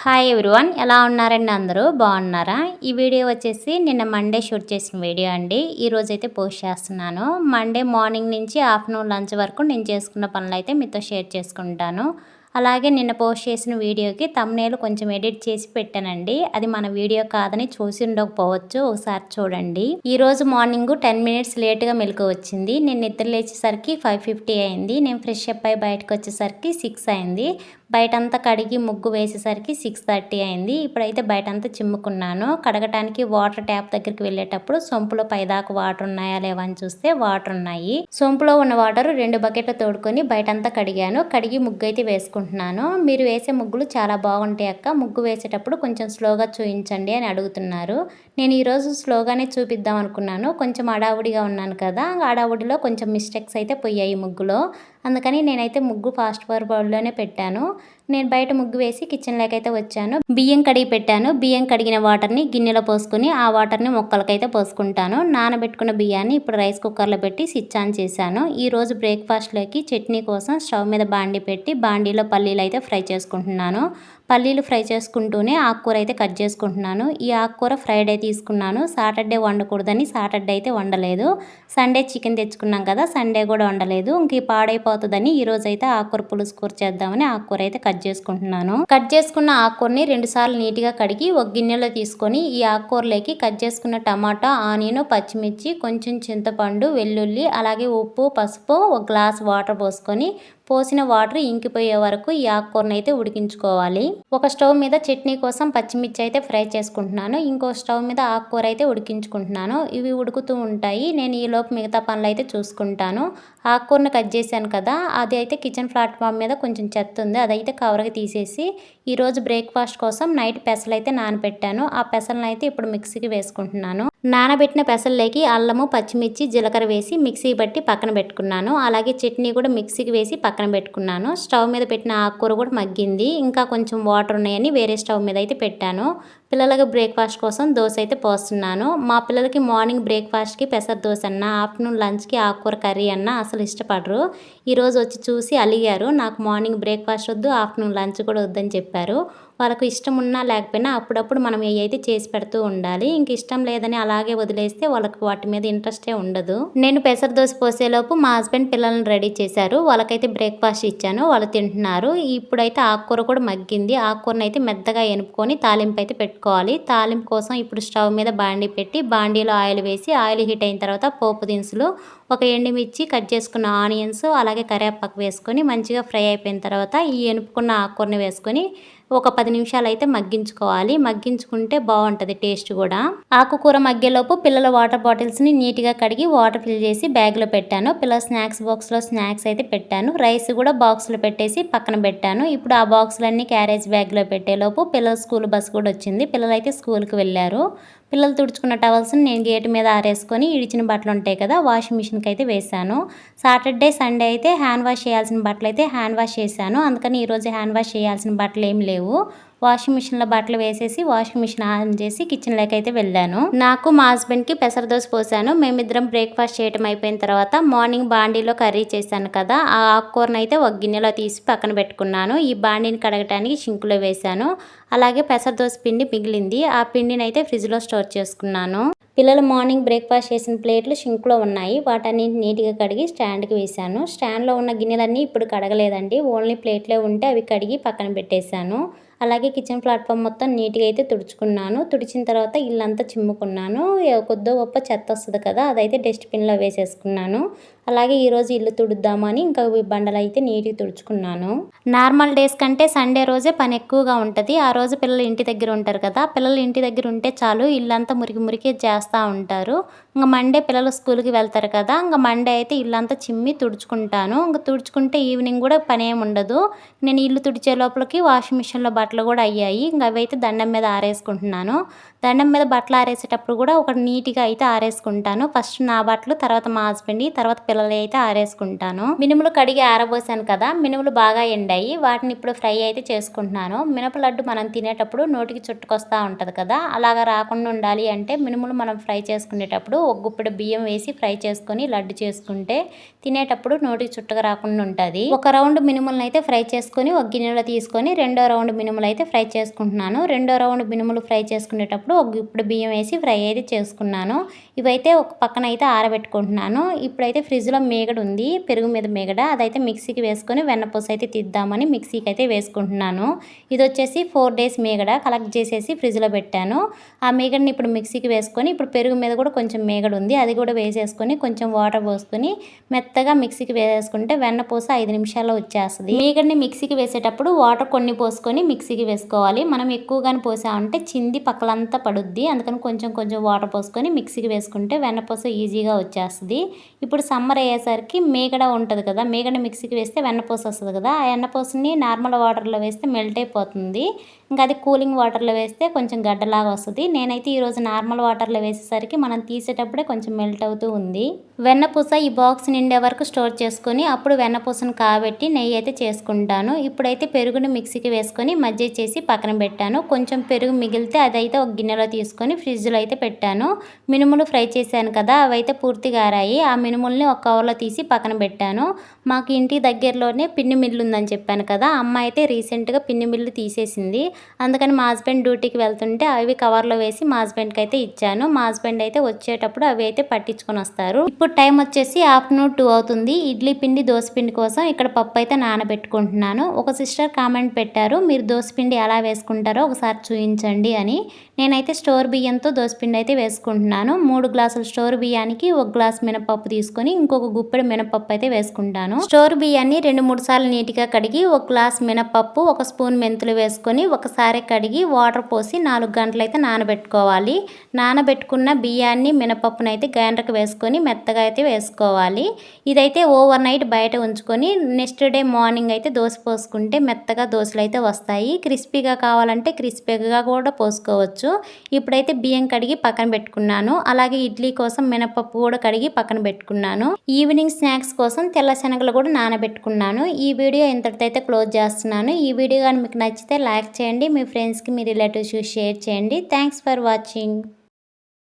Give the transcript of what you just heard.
Hi everyone, ఎలా ఉన్నారండి? అందరూ బాగున్నారా? ఈ వీడియో వచ్చేసి నిన్న మండే షూట్ చేసిన వీడియో అండి. ఈరోజైతే పోస్ట్ చేస్తున్నాను. మండే మార్నింగ్ నుంచి ఆఫ్టర్నూన్ లంచ్ వరకు నేను చేసుకున్న పనులు అయితే మీతో షేర్ చేసుకుంటాను. అలాగే నిన్న పోస్ట్ చేసిన వీడియోకి థంబ్నెయిల్ కొంచెం ఎడిట్ చేసి పెట్టానండి. అది మన వీడియో కాదని చూసి ఉండకపోవచ్చు, ఒకసారి చూడండి. ఈరోజు మార్నింగ్ 10 మినిట్స్ లేట్గా మెలకు వచ్చింది. నేను నిద్ర లేచేసరికి 5:50 అయింది. నేను ఫ్రెష్ అప్ అయి బయటకు వచ్చేసరికి 6 అయింది. బయటంతా కడిగి ముగ్గు వేసేసరికి 6:30 అయింది. ఇప్పుడైతే బయటంతా చిమ్ముకున్నాను. కడగటానికి వాటర్ ట్యాప్ దగ్గరికి వెళ్ళేటప్పుడు సొంపులో పైదాకా వాటర్ ఉన్నాయా లేవా అని చూస్తే వాటర్ ఉన్నాయి. సొంపులో ఉన్న వాటర్ 2 బకెట్లు తోడుకొని బయటంతా కడిగాను. కడిగి ముగ్గు అయితే వేసుకుంటున్నాను. మీరు వేసే ముగ్గులు చాలా బాగుంటాయి అక్క, ముగ్గు వేసేటప్పుడు కొంచెం స్లోగా చూపించండి అని అడుగుతున్నారు. నేను ఈరోజు స్లోగానే చూపిద్దాం అనుకున్నాను. కొంచెం హడావుడిగా ఉన్నాను కదా, హడావుడిలో కొంచెం మిస్టేక్స్ అయితే పోయాయి ముగ్గులో. అందుకని నేనైతే ముగ్గు ఫాస్ట్ ఫార్వర్డ్లోనే పెట్టాను. నేను బయట ముగ్గు వేసి కిచెన్లోకి అయితే వచ్చాను. బియ్యం కడిగి పెట్టాను. బియ్యం కడిగిన వాటర్ని గిన్నెలో పోసుకొని ఆ వాటర్ని మొక్కలకైతే పోసుకుంటాను. నానబెట్టుకున్న బియ్యాన్ని ఇప్పుడు రైస్ కుక్కర్లో పెట్టి స్విచ్ ఆన్ చేశాను. ఈరోజు బ్రేక్ఫాస్ట్లోకి చట్నీ కోసం స్టవ్ మీద బాండీ పెట్టి బాండీలో పల్లీలు అయితే ఫ్రై చేసుకుంటున్నాను. పల్లీలు ఫ్రై చేసుకుంటూనే ఆకుకూర అయితే కట్ చేసుకుంటున్నాను. ఈ ఆకుకూర ఫ్రైడే తీసుకున్నాను. సాటర్డే వండకూడదని సాటర్డే అయితే వండలేదు. సండే చికెన్ తెచ్చుకున్నాం కదా, సండే కూడా వండలేదు. ఇంక పాడైపోతుందని ఈరోజు అయితే ఆకుకూర పులుసు కూర చేద్దామని ఆకుకూర అయితే కట్ చేసుకుంటున్నాను. కట్ చేసుకున్న ఆకుకూరని 2 సార్లు నీట్గా కడిగి ఒక గిన్నెలో తీసుకొని ఈ ఆకుకూరలోకి కట్ చేసుకున్న టమాటా, ఆనియన్, పచ్చిమిర్చి, కొంచెం చింతపండు, వెల్లుల్లి, అలాగే ఉప్పు, పసుపు, ఒక గ్లాస్ వాటర్ పోసుకొని పోసిన వాటర్ ఇంకిపోయే వరకు ఈ ఆకుకూరను అయితే ఉడికించుకోవాలి. ఒక స్టవ్ మీద చట్నీ కోసం పచ్చిమిర్చి అయితే ఫ్రై చేసుకుంటున్నాను. ఇంకో స్టవ్ మీద ఆకుకూర అయితే ఉడికించుకుంటున్నాను. ఇవి ఉడుకుతూ ఉంటాయి. నేను ఈలోపు మిగతా పనులు అయితే చూసుకుంటాను. ఆకుకూరను కట్ చేశాను కదా, అది అయితే కిచెన్ ప్లాట్ఫామ్ మీద కొంచెం చెత్త ఉంది, అదైతే కవర్గా తీసేసి ఈరోజు బ్రేక్ఫాస్ట్ కోసం నైట్ పెసలు అయితే నానబెట్టాను. ఆ పెసలను అయితే ఇప్పుడు మిక్సీకి వేసుకుంటున్నాను. నానబెట్టిన పెసల్లోకి అల్లము, పచ్చిమిర్చి, జీలకర్ర వేసి మిక్సీ బట్టి పక్కన పెట్టుకున్నాను. అలాగే చట్నీ కూడా మిక్సీకి వేసి పక్కన పెట్టుకున్నాను. స్టవ్ మీద పెట్టిన ఆకుకూర కూడా మగ్గింది. ఇంకా కొంచెం వాటర్ ఉన్నాయని వేరే స్టవ్ మీద అయితే పెట్టాను. పిల్లలకి బ్రేక్ఫాస్ట్ కోసం దోశ అయితే పోస్తున్నాను. మా పిల్లలకి మార్నింగ్ బ్రేక్ఫాస్ట్కి పెసర దోశ అన్న, ఆఫ్టర్నూన్ లంచ్కి ఆకుకూర కర్రీ అన్న అసలు ఇష్టపడరు. ఈరోజు వచ్చి చూసి అలిగారు, నాకు మార్నింగ్ బ్రేక్ఫాస్ట్ వద్దు, ఆఫ్టర్నూన్ లంచ్ కూడా వద్దని చెప్పారు. వాళ్ళకు ఇష్టం ఉన్నా లేకపోయినా అప్పుడప్పుడు మనం ఏ అయితే చేసి పెడుతూ ఉండాలి. ఇంక ఇష్టం లేదని అలాగే వదిలేస్తే వాళ్ళకి వాటి మీద ఇంట్రెస్టే ఉండదు. నేను పెసర దోశ పోసేలోపు మా హస్బెండ్ పిల్లల్ని రెడీ చేశారు. వాళ్ళకైతే బ్రేక్ఫాస్ట్ ఇచ్చాను, వాళ్ళు తింటున్నారు. ఇప్పుడైతే ఆకుకూర కూడా మగ్గింది. ఆకుకూరను అయితే మెత్తగా ఎనుపుకొని తాలింపు అయితే పెట్టుకోవాలి. తాలింపు కోసం ఇప్పుడు స్టవ్ మీద బాండీ పెట్టి బాండీలో ఆయిల్ వేసి ఆయిల్ హీట్ అయిన తర్వాత పోపు దినుసులు, ఒక ఎండుమిర్చి, కట్ చేసుకున్న ఆనియన్స్, అలాగే కరివేపాకు వేసుకొని మంచిగా ఫ్రై అయిపోయిన తర్వాత ఈ ఎనుపుకున్న ఆకుకూరని వేసుకొని ఒక 10 నిమిషాలు అయితే మగ్గించుకోవాలి. మగ్గించుకుంటే బాగుంటుంది టేస్ట్ కూడా. ఆకుకూర మగ్గేలోపు పిల్లల వాటర్ బాటిల్స్ని నీట్గా కడిగి వాటర్ ఫిల్ చేసి బ్యాగ్లో పెట్టాను. పిల్లల స్నాక్స్ బాక్స్లో స్నాక్స్ అయితే పెట్టాను. రైస్ కూడా బాక్స్లో పెట్టేసి పక్కన పెట్టాను. ఇప్పుడు ఆ బాక్సులన్నీ క్యారేజ్ బ్యాగ్లో పెట్టేలోపు పిల్లల స్కూల్ బస్ కూడా వచ్చింది. పిల్లలు అయితే స్కూల్కి వెళ్ళారు. పిల్లలు తుడుచుకున్న టవల్స్ని నేను గేటు మీద ఆరేసుకొని ఇడిచిన బట్టలు ఉంటాయి కదా, వాషింగ్ మిషన్కి అయితే వేశాను. సాటర్డే, సండే అయితే హ్యాండ్ వాష్ చేయాల్సిన బట్టలు అయితే హ్యాండ్ వాష్ చేశాను. అందుకని ఈరోజు హ్యాండ్ వాష్ చేయాల్సిన బట్టలు ఏం లేవు. వాషింగ్ మిషన్లో బట్టలు వేసేసి వాషింగ్ మిషన్ ఆన్ చేసి కిచెన్లోకి అయితే వెళ్ళాను. నాకు మా హస్బెండ్కి పెసర దోశ పోసాను. మేమిద్దరం బ్రేక్ఫాస్ట్ చేయడం అయిపోయిన తర్వాత మార్నింగ్ బాండీలో కర్రీ చేశాను కదా, ఆ ఆకుకూరను అయితే ఒక గిన్నెలో తీసి పక్కన పెట్టుకున్నాను. ఈ బాండీని కడగటానికి షింకులో వేశాను. అలాగే పెసర దోశ పిండి మిగిలింది, ఆ పిండిని అయితే ఫ్రిడ్జ్లో స్టోర్ చేసుకున్నాను. పిల్లలు మార్నింగ్ బ్రేక్ఫాస్ట్ చేసిన ప్లేట్లు షింక్లో ఉన్నాయి. వాటన్నింటి నీట్గా కడిగి స్టాండ్కి వేశాను. స్టాండ్లో ఉన్న గిన్నెలన్నీ ఇప్పుడు కడగలేదండి, ఓన్లీ ప్లేట్లే ఉంటే అవి కడిగి పక్కన పెట్టేశాను. అలాగే కిచెన్ ప్లాట్ఫామ్ మొత్తం నీట్గా అయితే తుడుచుకున్నాను. తుడిచిన తర్వాత ఇల్లంతా చిమ్ముకున్నాను. కొద్దో గొప్ప చెత్త వస్తుంది కదా, అదైతే డస్ట్బిన్లో వేసేసుకున్నాను. అలాగే ఈరోజు ఇల్లు తుడుద్దామని ఇంకా బండలు అయితే నీట్గా తుడుచుకున్నాను. నార్మల్ డేస్ కంటే సండే రోజే పని ఎక్కువగా ఉంటుంది. ఆ రోజు పిల్లలు ఇంటి దగ్గర ఉంటారు కదా, పిల్లలు ఇంటి దగ్గర ఉంటే చాలు ఇల్లంతా మురికి మురికి చేస్తూ ఉంటారు. ఇంకా మండే పిల్లలు స్కూల్కి వెళ్తారు కదా, ఇంకా మండే అయితే ఇల్లంతా చిమ్మి తుడుచుకుంటాను. ఇంకా తుడుచుకుంటే ఈవినింగ్ కూడా పని ఏమి ఉండదు. నేను ఇల్లు తుడిచే లోపలికి వాషింగ్ మిషన్లో బట్టలు కూడా అయ్యాయి. ఇంకా అవి అయితే దండం మీద ఆరేసుకుంటున్నాను. దండం మీద బట్టలు ఆరేసేటప్పుడు కూడా ఒక నీట్గా అయితే ఆరేసుకుంటాను. ఫస్ట్ నా బట్టలు, తర్వాత మా హస్బెండ్, తర్వాత నీడలలో అయితే ఆరేసుకుంటాను. మినుములు కడిగి ఆరబోసాను కదా, మినుములు బాగా ఎండాయి. వాటిని ఇప్పుడు ఫ్రై అయితే చేసుకుంటున్నాను. మినప లడ్డు మనం తినేటప్పుడు నోటికి చుట్టుకొస్తూ ఉంటుంది కదా, అలాగా రాకుండా ఉండాలి అంటే మినుములు మనం ఫ్రై చేసుకునేటప్పుడు ఒక గుప్పెడు బియ్యం వేసి ఫ్రై చేసుకొని లడ్డు చేసుకుంటే తినేటప్పుడు నోటికి చుట్టగా రాకుండా ఉంటుంది. ఒక రౌండ్ మినుములను అయితే ఫ్రై చేసుకొని ఒక గిన్నెలో తీసుకొని రెండో రౌండ్ మినుములు అయితే ఫ్రై చేసుకుంటున్నాను. రెండో రౌండ్ మినుములు ఫ్రై చేసుకునేటప్పుడు ఒక గుప్పెడు బియ్యం వేసి ఫ్రై అయితే చేసుకున్నాను. ఇవైతే ఒక పక్కన అయితే ఆరబెట్టుకుంటున్నాను. ఇప్పుడైతే ఫ్రిడ్జ్లో మేగడ ఉంది, పెరుగు మీద మేగడ, అదైతే మిక్సీకి వేసుకొని వెన్నపూస అయితే తీద్దామని మిక్సీకి అయితే వేసుకుంటున్నాను. ఇది వచ్చేసి 4 days మేగడ కలెక్ట్ చేసేసి ఫ్రిడ్జ్లో పెట్టాను. ఆ మేగడని ఇప్పుడు మిక్సీకి వేసుకొని ఇప్పుడు పెరుగు మీద కూడా కొంచెం మేగడ ఉంది, అది కూడా వేసేసుకొని కొంచెం వాటర్ పోసుకొని మెత్తగా మిక్సీకి వేసుకుంటే వెన్నపూస 5 నిమిషాల్లో వచ్చేస్తుంది. మేగడని మిక్సీకి వేసేటప్పుడు వాటర్ కొన్ని పోసుకొని మిక్సీకి వేసుకోవాలి. మనం ఎక్కువగానే పోసామంటే చింది పక్కలంతా పడుద్ది, అందుకని కొంచెం కొంచెం వాటర్ పోసుకొని మిక్సీకి వేసుకుంటే వెన్నపూస ఈజీగా వచ్చేస్తుంది. ఇప్పుడు సమ్మర్ అయ్యేసరికి మేగడ ఉంటుంది కదా, మేగడ మిక్సీకి వేస్తే వెన్నపూస వస్తుంది కదా, ఆ వెన్నపూసని నార్మల్ వాటర్లో వేస్తే మెల్ట్ అయిపోతుంది. ఇంకా అది కూలింగ్ వాటర్లో వేస్తే కొంచెం గడ్డలాగా వస్తుంది. నేనైతే ఈరోజు నార్మల్ వాటర్లో వేసేసరికి మనం తీసేటప్పుడే కొంచెం మెల్ట్ అవుతూ ఉంది. వెన్నపూస ఈ బాక్స్ నిండే వరకు స్టోర్ చేసుకొని అప్పుడు వెన్నపూసను కాబెట్టి నెయ్యి అయితే చేసుకుంటాను. ఇప్పుడైతే పెరుగుని మిక్సీకి వేసుకొని మజ్జిగ చేసి పక్కన పెట్టాను. కొంచెం పెరుగు మిగిలితే అదైతే ఒక గిన్నెలో తీసుకొని ఫ్రిడ్జ్లో అయితే పెట్టాను. మినుములు ఫ్రై చేశాను కదా, అవైతే పూర్తిగా ఆరాయి. ఆ మినుముల్ని ఒక కవర్లో తీసి పక్కన పెట్టాను. మాకు ఇంటి దగ్గరలోనే పిన్ని మిల్లు ఉందని చెప్పాను కదా, అమ్మ అయితే రీసెంట్గా పిన్ని మిల్లు తీసేసింది. అందుకని మా హస్బెండ్ డ్యూటీకి వెళ్తుంటే అవి కవర్లో వేసి మా హస్బెండ్కి అయితే ఇచ్చాను. మా హస్బెండ్ అయితే వచ్చేటప్పుడు అవి అయితే పట్టించుకొని వస్తారు. ఇప్పుడు టైం వచ్చేసి ఆఫ్టర్నూన్ 2 అవుతుంది. ఇడ్లీ పిండి దోశ పిండి కోసం ఇక్కడ పప్పు అయితే నానబెట్టుకుంటున్నాను. ఒక సిస్టర్ కామెంట్ పెట్టారు, మీరు దోశ పిండి ఎలా వేసుకుంటారో ఒకసారి చూపించండి అని. నేనైతే స్టోర్ బియ్యంతో దోశ పిండి అయితే వేసుకుంటున్నాను. 3 గ్లాసుల స్టోర్ బియ్యానికి 1 గ్లాస్ మినపప్పు తీసుకొని ఇంకొక గుప్పెడు మినపప్పు అయితే వేసుకుంటాను. స్టోర్ బియ్యాన్ని 2-3 సార్లు నీట్గా కడిగి 1 గ్లాస్ మినపప్పు 1 స్పూన్ మెంతులు వేసుకొని ఒకసారి కడిగి వాటర్ పోసి 4 గంటలు అయితే నానబెట్టుకోవాలి. నానబెట్టుకున్న బియ్యాన్ని మినపప్పును అయితే గ్రైండర్కి వేసుకొని మెత్తగా అయితే వేసుకోవాలి. ఇదైతే ఓవర్ నైట్ బయట ఉంచుకొని నెక్స్ట్ డే మార్నింగ్ అయితే దోశ పోసుకుంటే మెత్తగా దోశలు అయితే వస్తాయి. క్రిస్పీగా కావాలంటే క్రిస్పీగా కూడా పోసుకోవచ్చు. ఇప్పుడైతే బియ్యం కడిగి పక్కన పెట్టుకున్నాను. అలాగే ఇడ్లీ కోసం మినపప్పు కూడా కడిగి పక్కన పెట్టుకున్నాను. ఈవినింగ్ స్నాక్స్ కోసం తెల్ల శనగలు కూడా నానబెట్టుకున్నాను. ఈ వీడియో ఇంతటితో అయితే క్లోజ్ చేస్తున్నాను. ఈ వీడియో కానీ మీకు నచ్చితే లైక్ చేయండి, మీ ఫ్రెండ్స్కి మీ రిలేటివ్స్కి షేర్ చేయండి. Thanks for watching.